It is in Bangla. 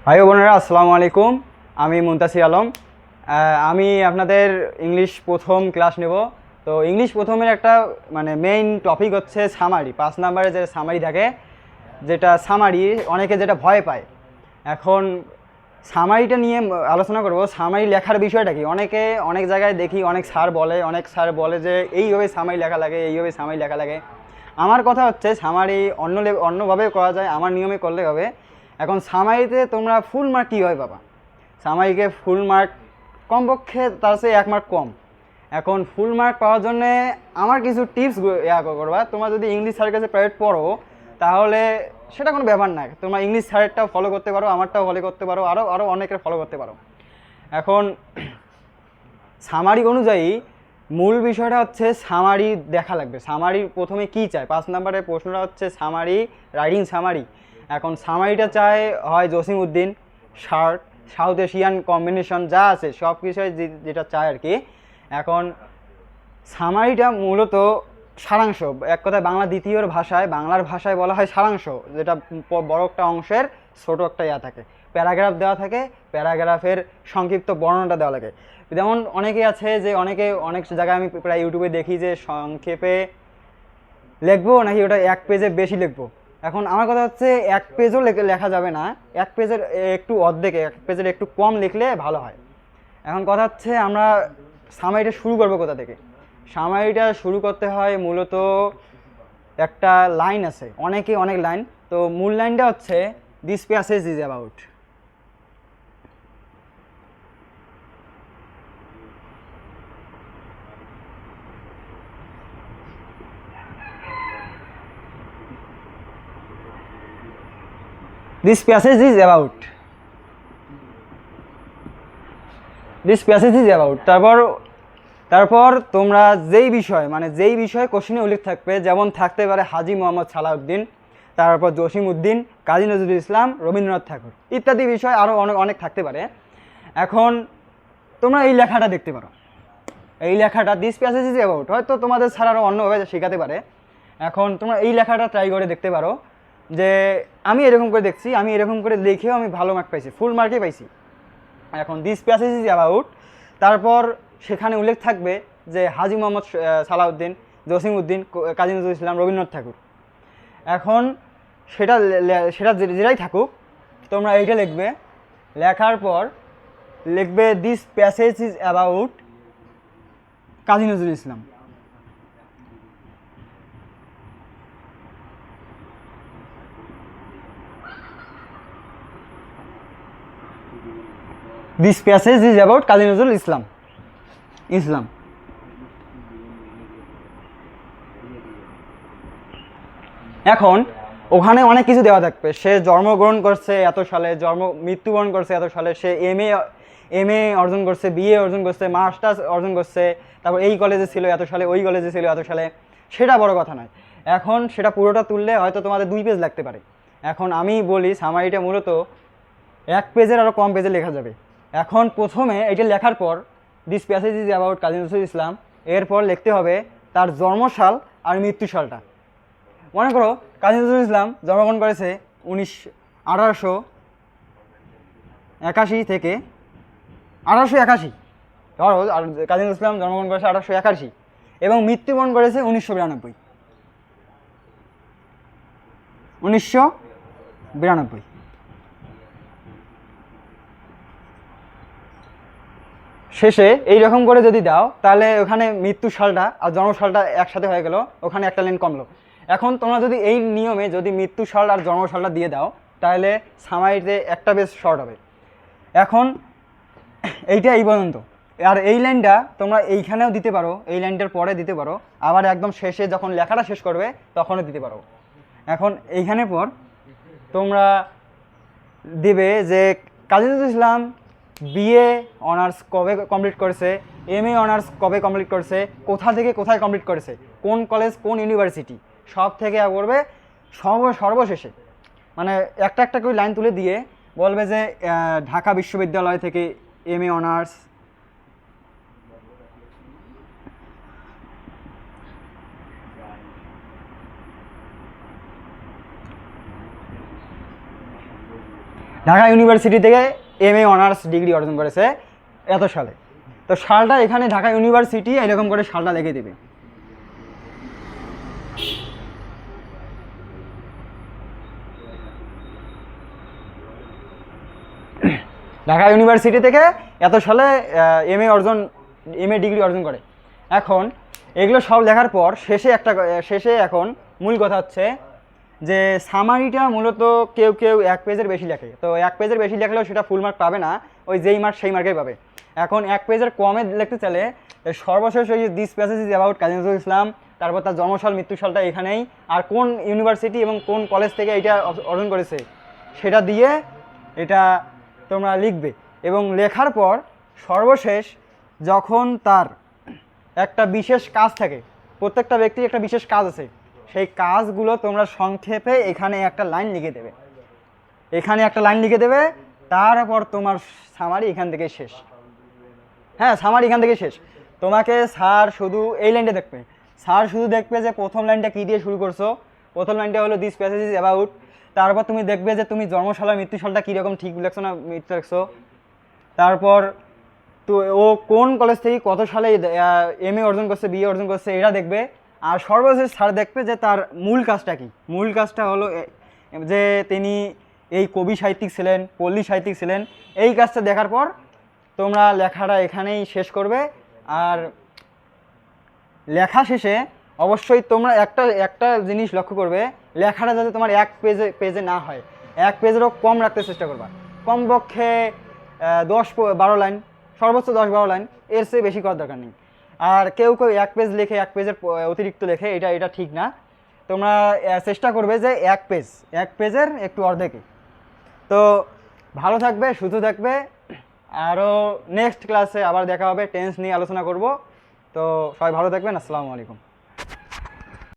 ভাই ও বোনেরা আসসালামু আলাইকুম। আমি মুনতাসির আলম। আমি আপনাদের ইংলিশ প্রথম ক্লাস নেব। তো ইংলিশ প্রথমের একটা মেইন টপিক হচ্ছে সামারি। 5 নম্বরে যে সামারি থাকে, যেটা সামারি অনেকে যেটা ভয় পায়। এখন সামারিটা নিয়ে আলোচনা করব। সামারি লেখার বিষয়টা কি, অনেকে অনেক জায়গায় দেখি অনেক স্যার বলে যে এইভাবে সামারি লেখা লাগে, এইভাবে সামারি লেখা লাগে। আমার কথা হচ্ছে সামারি অন্যভাবে করা যায়, আমার নিয়মে করলে হবে। এখন সামারিতে তোমরা ফুল মার্ক কীভাবে পাবা? সামারিকে ফুল মার্ক কমপক্ষে তার চেয়ে 1 মার্ক কম। এখন ফুল মার্ক পাওয়ার জন্যে আমার কিছু টিপস করবা। তোমরা যদি ইংলিশ স্যারের কাছে প্রাইভেট পড়ো তাহলে সেটা কোনো ব্যাপার না, তোমরা ইংলিশ স্যারেরটাও ফলো করতে পারো, আমারটাও ফলো করতে পারো, আরও অনেকের ফলো করতে পারো। এখন সামারি অনুযায়ী মূল বিষয়টা হচ্ছে সামারি দেখা লাগবে। সামারি প্রথমে কি চায়, 5 নম্বরের প্রশ্নটা হচ্ছে সামারি, রাইটিং সামারি। এখন সামারিটা চায় হয় Jasim Uddin, shirt, south Asian combination যা আছে সব কিছুই যেটা চায় আর কি। এখন সামারিটা মূলত সারাংশ, এক কথায় বাংলার ভাষায় বলা হয় সারাংশ, যেটা বড় একটা অংশের ছোট একটা থাকে, প্যারাগ্রাফ দেওয়া থাকে, প্যারাগ্রাফের সংক্ষিপ্ত বর্ণনাটা দেওয়া লাগে। যেমন অনেকে আছে যে অনেক জায়গায় আমি প্রায় ইউটিউবে দেখি যে সংক্ষেপে লিখবো নাকি ওটা 1 পেজে বেশি লিখবো। এখন আমার কথা হচ্ছে 1 পেজও লেখা যাবে না, 1 পেজের একটু অর্ধেকে, 1 পেজের একটু কম লিখলে ভালো হয়। এখন কথা হচ্ছে আমরা সামারিটা শুরু করবো কোথা থেকে? সামারিটা শুরু করতে হয় মূলত একটা লাইন আছে, অনেক লাইন। তো মূল লাইনটা হচ্ছে this passage is about. This passage is about, this passage is about. তারপর তোমরা যেই বিষয় কোশ্চেনে উল্লেখ থাকবে, যেমন থাকতে পারে হাজী মোহাম্মদ সালাউদ্দিন, তারপর জসিম উদ্দিন, কাজী নজরুল ইসলাম, রবীন্দ্রনাথ ঠাকুর ইত্যাদি বিষয় আরও অনেক থাকতে পারে। এখন তোমরা এই লেখাটা দেখতে পারো, এই লেখাটা দিস প্যাসেজ ইজ অ্যাবাউট হয়তো তোমাদের ছাড়া আরও অন্যভাবে শেখাতে পারে। এখন তোমরা এই লেখাটা ট্রাই করে দেখতে পারো যে আমি এরকম করে দেখছি, আমি এরকম করে লিখেও আমি ভালো মার্ক পাইছি, ফুল মার্কই পাইছি। এখন দিস প্যাসেজ ইজ অ্যাবাউট, তারপর সেখানে উল্লেখ থাকবে যে হাজী মোহাম্মদ সালাউদ্দিন, জসিম উদ্দিন, কাজী নজরুল ইসলাম, রবীন্দ্রনাথ ঠাকুর। এখন সেটা যেটাই থাকুক, তোমরা এইটা লিখবে। লেখার পর লিখবে this passage is about Kazi Nazrul Islam. This passage is about Kazi Nazrul Islam. এখন ওখানে অনেক কিছু দেওয়া থাকবে, সে জন্মগ্রহণ করছে এত সালে, মৃত্যুবরণ করছে এত সালে, সে এমএ অর্জন করছে, বিএ অর্জন করছে, মাস্টার্স অর্জন করছে, তারপর এই কলেজে ছিল এত সালে, ওই কলেজে ছিল এত সালে, সেটা বড় কথা নয়। এখন সেটা পুরোটা তুললে হয়তো তোমাদের 2 পেজ লাগতে পারে। এখন আমি বলি সামারিটা মূলত 1 পেজের আরও কম পেজে লেখা যাবে। এখন প্রথমে এটা লেখার পর this passage is about Kazi Nazrul ইসলাম, এরপর লিখতে হবে তার জন্মসাল আর মৃত্যুসালটা। মনে করো কাজী নজরুল ইসলাম জন্মগ্রহণ করেছে 1881 থেকে 1881, ধরো, আর কাজী নজরুল ইসলাম জন্মগ্রহণ করেছে 1881 এবং মৃত্যুবরণ করেছে 1992। শেষে এইরকম করে যদি দাও তাহলে ওখানে মৃত্যু সালটা আর জন্মসালটা একসাথে হয়ে গেল, ওখানে একটা লাইন কমলো। এখন তোমরা যদি এই নিয়মে যদি মৃত্যু সাল আর জন্মসালটা দিয়ে দাও তাহলে সামারিতে একটা বেশ শর্ট হবে। এখন এইটা এই পর্যন্ত, আর এই লাইনটা তোমরা এইখানেও দিতে পারো, এই লাইনটার পরে দিতে পারো, আবার একদম শেষে যখন লেখাটা শেষ করবে তখনও দিতে পারো। এখন এইখানে পর তোমরা দেবে যে কাজী নজরুল ইসলাম বিএ অনার্স কবে কমপ্লিট করেছে, এমএ অনার্স কবে কমপ্লিট করেছে, কোথা থেকে কোথায় কমপ্লিট করেছে, কোন কলেজ, কোন ইউনিভার্সিটি, সব থেকে করবে সর্বশেষে। একটা করে লাইন তুলে দিয়ে বলবে যে ঢাকা বিশ্ববিদ্যালয় থেকে এমএ অনার্স, ঢাকা ইউনিভার্সিটি থেকে MA অনার্স ডিগ্রি অর্জন করেছে এত সালে। তো সালটা এখানে ঢাকা ইউনিভার্সিটি এরকম করে সালটা লিখে দেবে। ঢাকা ইউনিভার্সিটি থেকে এত সালে MA ডিগ্রি অর্জন করে। এখন এগুলো সব লেখার পর শেষে এখন মূল কথা হচ্ছে যে সামারিটা মূলত কেউ কেউ 1 পেজের বেশি লেখে। তো 1 পেজের বেশি লেখলেও সেটা ফুল মার্ক পাবে না, ওই যেই মার্ক সেই মার্কেই পাবে। এখন 1 পেজের কমে লিখতে চাইলে সর্বশেষ ওই this passage is about Kazi Nazrul ইসলাম, তারপর তার জন্মসাল মৃত্যুসালটা এখানেই, আর কোন ইউনিভার্সিটি এবং কোন কলেজ থেকে এটা অর্জন করেছে সেটা দিয়ে এটা তোমরা লিখবে। এবং লেখার পর সর্বশেষ যখন তার একটা বিশেষ কাজ থাকে, প্রত্যেকটা ব্যক্তির একটা বিশেষ কাজ আছে, সেই কাজগুলো তোমরা সংক্ষেপে এখানে একটা লাইন লিখে দেবে। তারপর তোমার সামারি এখান থেকে শেষ। হ্যাঁ, সামারি এখান থেকে শেষ। তোমাকে স্যার শুধু এই লাইনটা দেখবে, যে প্রথম লাইনটা কী দিয়ে শুরু করছো। প্রথম লাইনটা হলো দিস প্যাসেজ ইজ অ্যাবাউট, তারপর তুমি দেখবে যে তুমি জন্মসাল আর মৃত্যুসালটা কীরকম ঠিক লিখছো না মৃত্যু লিখছো, তারপর তো ও কোন কলেজ থেকে কত সালে MA অর্জন করছে, BA অর্জন করছে এটা দেখবে। আর সর্বশেষ স্যার দেখবে যে তার মূল কাজটা কী। মূল কাজটা হলো যে তিনি এই কবি সাহিত্যিক ছিলেন, পল্লী সাহিত্যিক ছিলেন। এই কাজটা দেখার পর তোমরা লেখাটা এখানেই শেষ করবে। আর লেখা শেষে অবশ্যই তোমরা একটা জিনিস লক্ষ্য করবে, লেখাটা যাতে তোমার 1 পেজে না হয়, 1 পেজেরও কম রাখতে চেষ্টা করবা। কমপক্ষে 10-12 লাইন, সর্বোচ্চ 10-12 লাইন, এর চেয়ে বেশি করার দরকার নেই। আর কেউ 1 পেজ লিখে 1 পেজের অতিরিক্ত লেখে, এটা ঠিক না। তোমরা চেষ্টা করবে যে 1 পেজের একটু অর্ধেকে। তো ভালো থাকবে, সুস্থ থাকবে। আরও নেক্সট ক্লাসে আবার দেখা হবে, টেন্স নিয়ে আলোচনা করব। তো সবাই ভালো থাকবেন। আসসালামু আলাইকুম।